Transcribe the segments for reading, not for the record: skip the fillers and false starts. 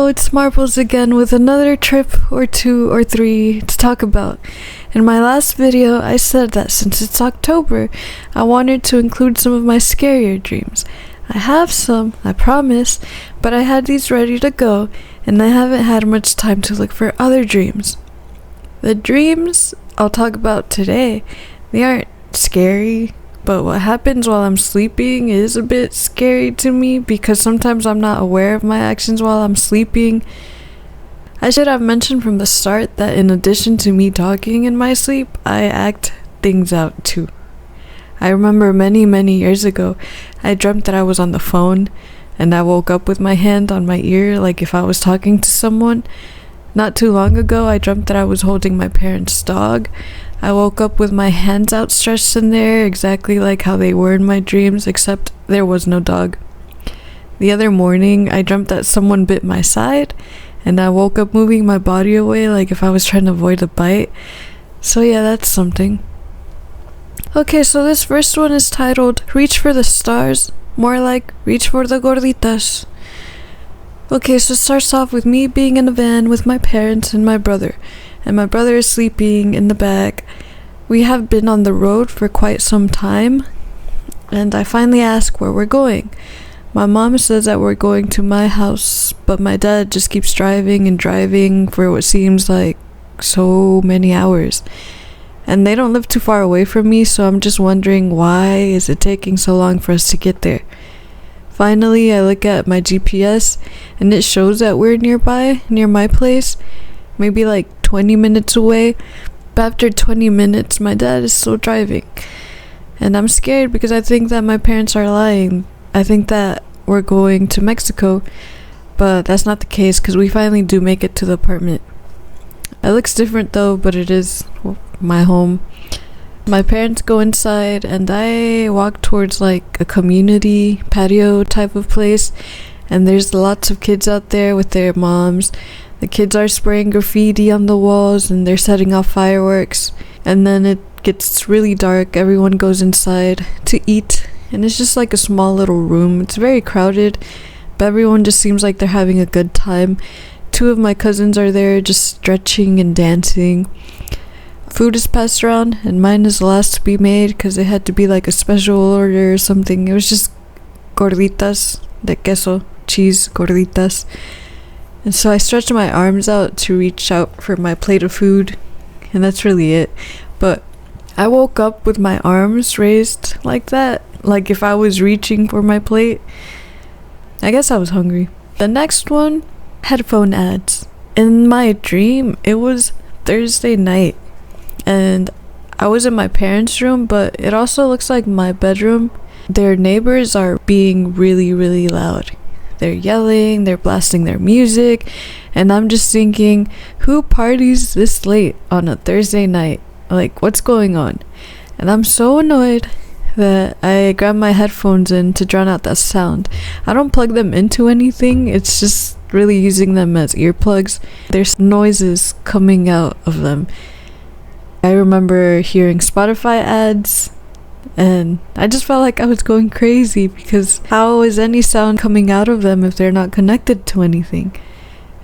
it's Marbles again with another trip or two or three to talk about. In my last video, I said that since it's October, I wanted to include some of my scarier dreams. I have some, I promise, but I had these ready to go, and I haven't had much time to look for other dreams. The dreams I'll talk about today, they aren't scary, but what happens while I'm sleeping is a bit scary to me because sometimes I'm not aware of my actions while I'm sleeping. I should have mentioned from the start that in addition to me talking in my sleep, I act things out too. I remember many years ago, I dreamt that I was on the phone and I woke up with my hand on my ear like if I was talking to someone. Not too long ago, I dreamt that I was holding my parents' dog. I woke up with my hands outstretched in there, exactly like how they were in my dreams, except there was no dog. The other morning, I dreamt that someone bit my side, and I woke up moving my body away like if I was trying to avoid a bite. So yeah, that's something. Okay, so this first one is titled, Reach for the Stars, more like Reach for the Gorditas. Okay, so it starts off with me being in a van with my parents and my brother is sleeping in the back. We have been on the road for quite some time, and I finally ask where we're going. My mom says that we're going to my house, but my dad just keeps driving and driving for what seems like so many hours. And they don't live too far away from me, so I'm just wondering why is it taking so long for us to get there. Finally, I look at my GPS, and it shows that we're nearby, near my place, maybe like 20 minutes away. But after 20 minutes, my dad is still driving. And I'm scared because I think that my parents are lying. I think that we're going to Mexico, but that's not the case because we finally do make it to the apartment. It looks different though, but it is my home. My parents go inside and I walk towards like a community patio type of place, and there's lots of kids out there with their moms. The kids are spraying graffiti on the walls and they're setting off fireworks, and then it gets really dark. Everyone goes inside to eat, and it's just like a small little room. It's very crowded, but everyone just seems like they're having a good time. Two of my cousins are there just stretching and dancing. Food is passed around, and mine is the last to be made because it had to be like a special order or something. It was just gorditas de queso, cheese gorditas. And so I stretched my arms out to reach out for my plate of food, and that's really it. But I woke up with my arms raised like that, like if I was reaching for my plate. I guess I was hungry. The next one, headphone ads. In my dream, it was Thursday night, and I was in my parents' room, but it also looks like my bedroom. Their neighbors are being really loud. They're yelling, they're blasting their music, and I'm just thinking, who parties this late on a Thursday night? Like, what's going on? And I'm so annoyed that I grab my headphones in to drown out that sound. I don't plug them into anything, it's just really using them as earplugs. There's noises coming out of them. I remember hearing Spotify ads, and I just felt like I was going crazy because how is any sound coming out of them if they're not connected to anything?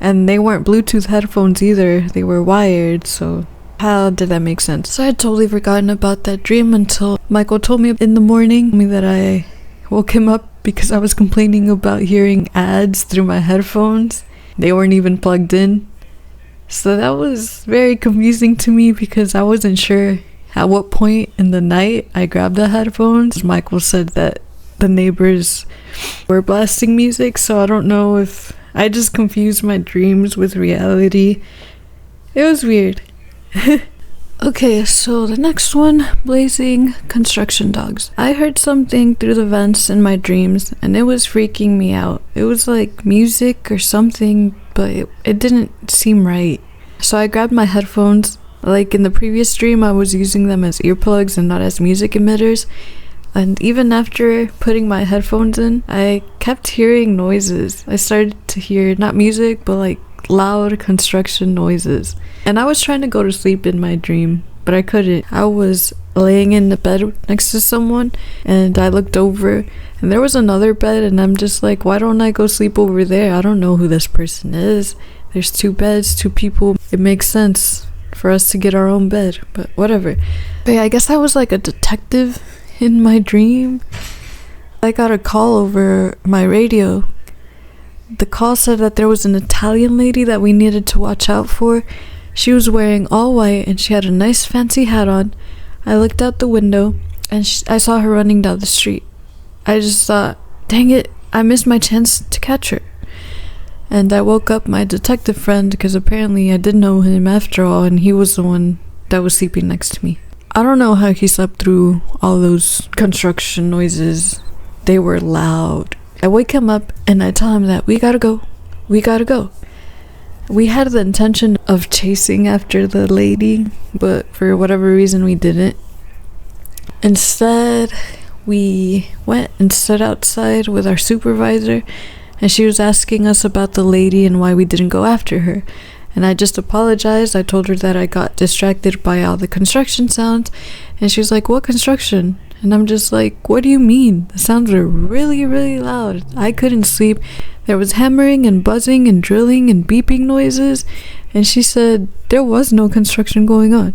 And they weren't Bluetooth headphones either, they were wired, so how did that make sense? So I had totally forgotten about that dream until Michael told me in the morning that I woke him up because I was complaining about hearing ads through my headphones. They weren't even plugged in. So that was very confusing to me because I wasn't sure at what point in the night I grabbed the headphones. Michael said that the neighbors were blasting music, so I don't know if I just confused my dreams with reality. It was weird. Okay, so the next one, blazing construction dogs. I heard something through the vents in my dreams, and it was freaking me out. It was like music or something, but it didn't seem right. So I grabbed my headphones. Like in the previous dream, I was using them as earplugs and not as music emitters. And even after putting my headphones in, I kept hearing noises. I started to hear not music, but like loud construction noises. And I was trying to go to sleep in my dream, but I couldn't. I was laying in the bed next to someone, and I looked over, and there was another bed, and I'm just like, why don't I go sleep over there? I don't know who this person is. There's 2 beds, 2 people. It makes sense for us to get our own bed, but whatever. But yeah, I guess I was like a detective in my dream. I got a call over my radio. The call said that there was an Italian lady that we needed to watch out for. She was wearing all white and she had a nice fancy hat on. I looked out the window and I saw her running down the street. I just thought, dang it, I missed my chance to catch her. And I woke up my detective friend because apparently I did know him after all, and he was the one that was sleeping next to me. I don't know how he slept through all those construction noises. They were loud. I wake him up and I tell him that we gotta go. We had the intention of chasing after the lady, but for whatever reason we didn't. Instead, we went and stood outside with our supervisor, and she was asking us about the lady and why we didn't go after her. And I just apologized. I told her that I got distracted by all the construction sounds, and she was like, what construction? And I'm just like, what do you mean? The sounds were really, really loud. I couldn't sleep. There was hammering and buzzing and drilling and beeping noises. And she said there was no construction going on.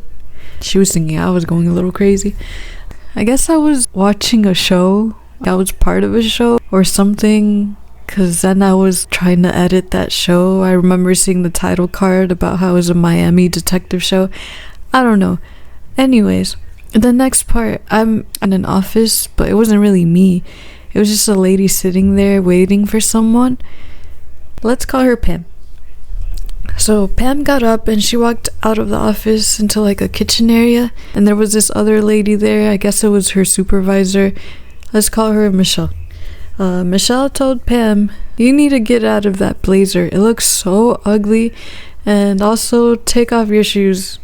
She was thinking I was going a little crazy. I guess I was watching a show. I was part of a show or something, because then I was trying to edit that show. I remember seeing the title card about how it was a Miami detective show. I don't know. Anyways, the next part, I'm in an office, but it wasn't really me. It was just a lady sitting there waiting for someone. Let's call her Pam. So Pam got up and she walked out of the office into like a kitchen area, and there was this other lady there. I guess it was her supervisor. Let's call her Michelle. Michelle told Pam, you need to get out of that blazer. It looks so ugly, and also take off your shoes.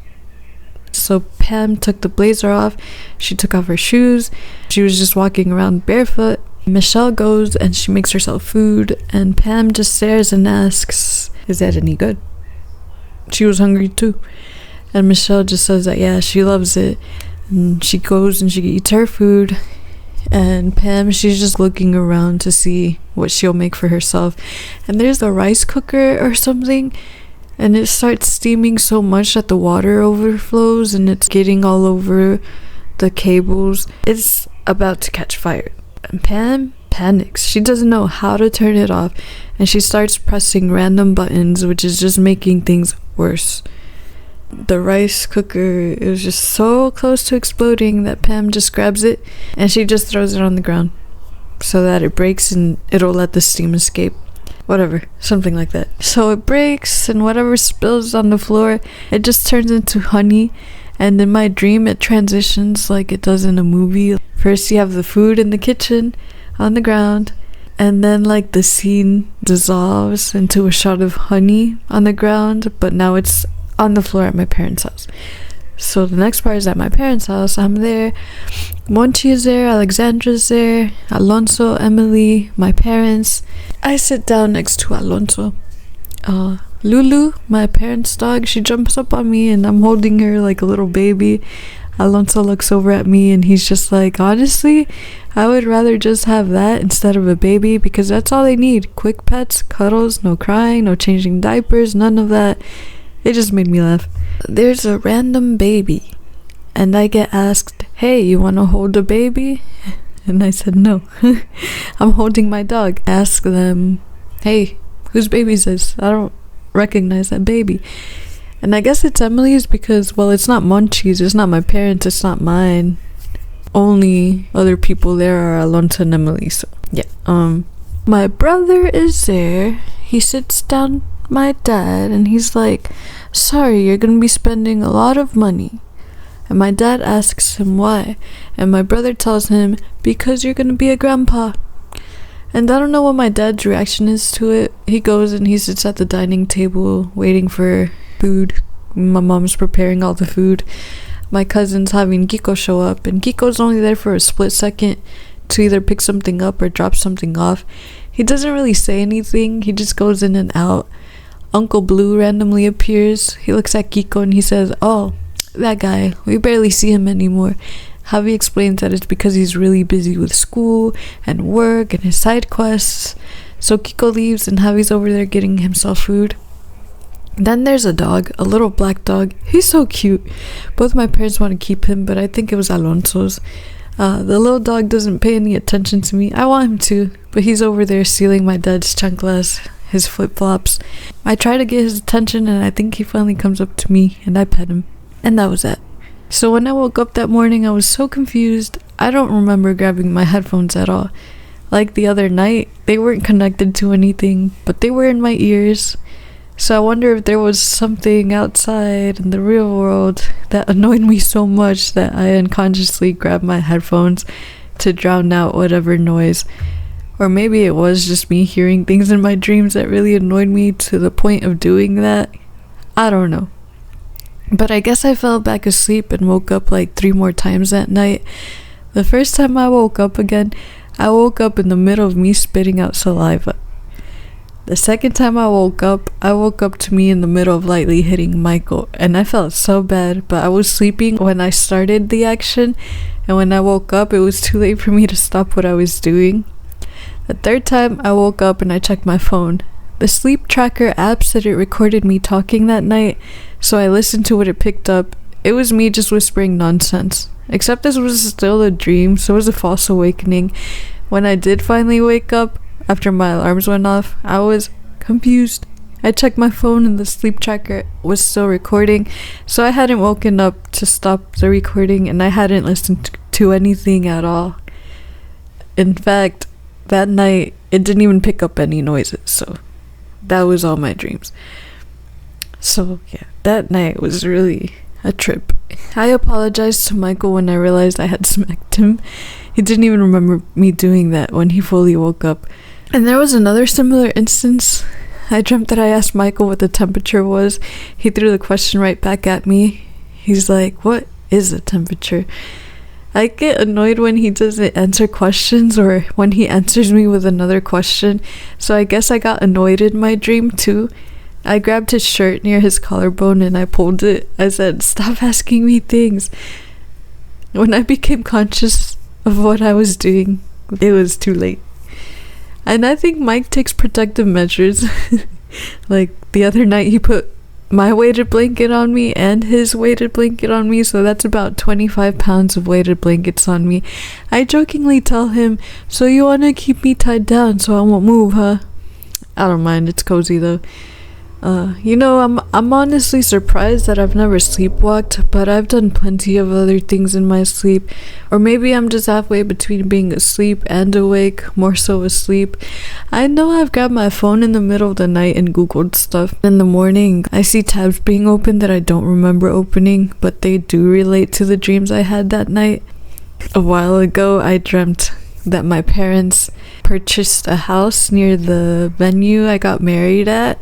So Pam took the blazer off. She took off her shoes. She was just walking around barefoot. Michelle goes and she makes herself food, and Pam just stares and asks, is that any good? She was hungry too. And Michelle just says that yeah, she loves it. And she goes and she eats her food. And Pam, she's just looking around to see what she'll make for herself. And there's a rice cooker or something, and it starts steaming so much that the water overflows and it's getting all over the cables. It's about to catch fire. And Pam panics. She doesn't know how to turn it off, and she starts pressing random buttons, which is just making things worse. The rice cooker is just so close to exploding that Pam just grabs it and she just throws it on the ground so that it breaks and it'll let the steam escape. Whatever, something like that. So it breaks, and whatever spills on the floor, it just turns into honey. And in my dream, it transitions like it does in a movie. First you have the food in the kitchen on the ground, and then like the scene dissolves into a shot of honey on the ground, but now it's on the floor at my parents' house. So the next part is at my parents' house. I'm there. Monchi is there. Alexandra's there. Alonso, Emily, my parents. I sit down next to Alonso. Lulu, my parents' dog, she jumps up on me and I'm holding her like a little baby. Alonso looks over at me and he's just like, honestly, I would rather just have that instead of a baby, because that's all they need. Quick pets, cuddles, no crying, no changing diapers, none of that. It just made me laugh. There's a random baby, and I get asked, hey, you want to hold a baby? And I said, no. I'm holding my dog. I ask them, hey, whose baby is this? I don't recognize that baby. And I guess it's Emily's because, well, it's not Monchi's. It's not my parents. It's not mine. Only other people there are Alonso and Emily. So, yeah. My brother is there. He sits down my dad and he's like, sorry, you're gonna be spending a lot of money. And my dad asks him why, and my brother tells him, because you're gonna be a grandpa. And I don't know what my dad's reaction is to it. He goes and he sits at the dining table waiting for food. My mom's preparing all the food. My cousin's having Kiko show up, and Kiko's only there for a split second to either pick something up or drop something off. He doesn't really say anything. He just goes in and out. Uncle Blue randomly appears. He looks at Kiko and he says, oh, that guy, we barely see him anymore. Javi explains that it's because he's really busy with school and work and his side quests. So Kiko leaves and Javi's over there getting himself food. Then there's a dog, a little black dog. He's so cute. Both my parents want to keep him, but I think it was Alonso's. The little dog doesn't pay any attention to me. I want him to, but he's over there stealing my dad's chanclas, his flip-flops. I try to get his attention and I think he finally comes up to me and I pet him. And that was that. So when I woke up that morning, I was so confused. I don't remember grabbing my headphones at all. Like the other night, they weren't connected to anything, but they were in my ears. So I wonder if there was something outside in the real world that annoyed me so much that I unconsciously grabbed my headphones to drown out whatever noise. Or maybe it was just me hearing things in my dreams that really annoyed me to the point of doing that. I don't know. But I guess I fell back asleep and woke up like 3 more times that night. The first time I woke up again, I woke up in the middle of me spitting out saliva. The second time I woke up to me in the middle of lightly hitting Michael, and I felt so bad, but I was sleeping when I started the action, and when I woke up, it was too late for me to stop what I was doing. The third time I woke up and I checked my phone. The sleep tracker app said it recorded me talking that night, so I listened to what it picked up. It was me just whispering nonsense. Except this was still a dream, so it was a false awakening. When I did finally wake up, after my alarms went off, I was confused. I checked my phone and the sleep tracker was still recording, so I hadn't woken up to stop the recording and I hadn't listened to anything at all. In fact, that night, it didn't even pick up any noises, so that was all my dreams. So yeah, that night was really a trip. I apologized to Michael when I realized I had smacked him. He didn't even remember me doing that when he fully woke up. And there was another similar instance. I dreamt that I asked Michael what the temperature was. He threw the question right back at me. He's like, "What is the temperature?" I get annoyed when he doesn't answer questions or when he answers me with another question. So I guess I got annoyed in my dream too. I grabbed his shirt near his collarbone and I pulled it. I said, "Stop asking me things." When I became conscious of what I was doing, it was too late. And I think Mike takes protective measures. Like the other night he put my weighted blanket on me and his weighted blanket on me, so that's about 25 pounds of weighted blankets on me. I jokingly tell him, "So you want to keep me tied down so I won't move, huh?" I don't mind, it's cozy though. I'm honestly surprised that I've never sleepwalked, but I've done plenty of other things in my sleep. Or maybe I'm just halfway between being asleep and awake, more so asleep. I know I've grabbed my phone in the middle of the night and Googled stuff. In the morning, I see tabs being opened that I don't remember opening, but they do relate to the dreams I had that night. A while ago, I dreamt that my parents purchased a house near the venue I got married at.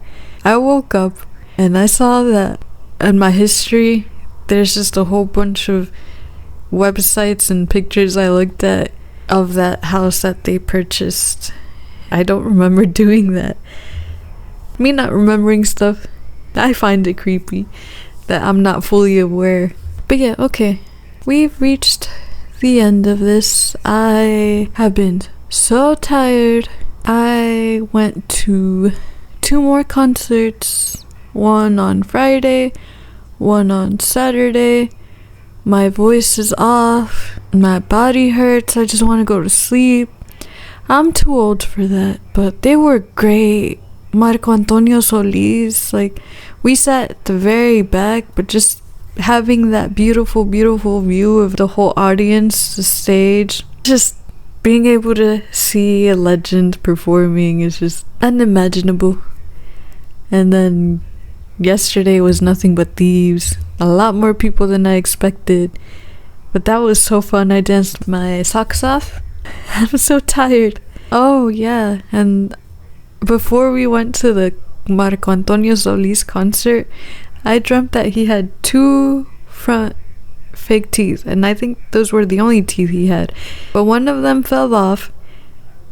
I woke up and I saw that in my history, there's just a whole bunch of websites and pictures I looked at of that house that they purchased. I don't remember doing that. Me not remembering stuff, I find it creepy that I'm not fully aware. But yeah, okay. We've reached the end of this. I have been so tired. I went to 2 more concerts, one on Friday, one on Saturday. My voice is off, my body hurts, I just want to go to sleep. I'm too old for that, but they were great. Marco Antonio Solis, we sat at the very back, but just having that beautiful view of the whole audience, the stage, just being able to see a legend performing is just unimaginable. And then yesterday was Nothing But Thieves. A lot more people than I expected. But that was so fun. I danced my socks off. I was so tired. Oh yeah, and before we went to the Marco Antonio Solis concert, I dreamt that he had 2 front fake teeth, and I think those were the only teeth he had. But one of them fell off,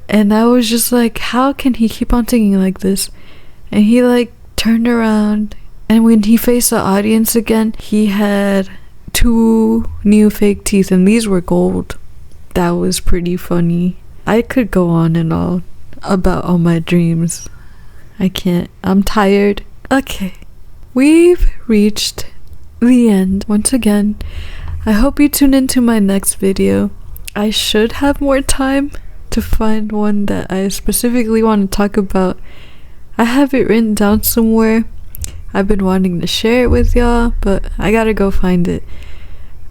and I was just like, how can he keep on singing like this? And he turned around, and when he faced the audience again, he had 2 new fake teeth, and these were gold. That was pretty funny. I could go on and on about all my dreams. I can't. I'm tired. Okay. We've reached the end once again. I hope you tune into my next video. I should have more time to find one that I specifically want to talk about. I have it written down somewhere. I've been wanting to share it with y'all, but I gotta go find it.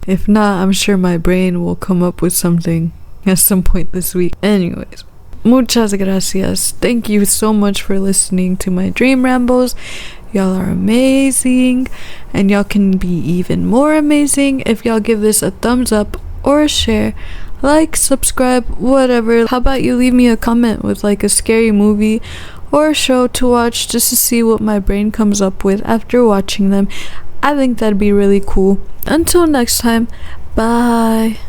If not, I'm sure my brain will come up with something at some point this week. Anyways, muchas gracias. Thank you so much for listening to my dream rambles. Y'all are amazing, and y'all can be even more amazing if y'all give this a thumbs up or a share, like, subscribe, whatever. How about you leave me a comment with like a scary movie or a show to watch just to see what my brain comes up with after watching them. I think that'd be really cool. Until next time, bye.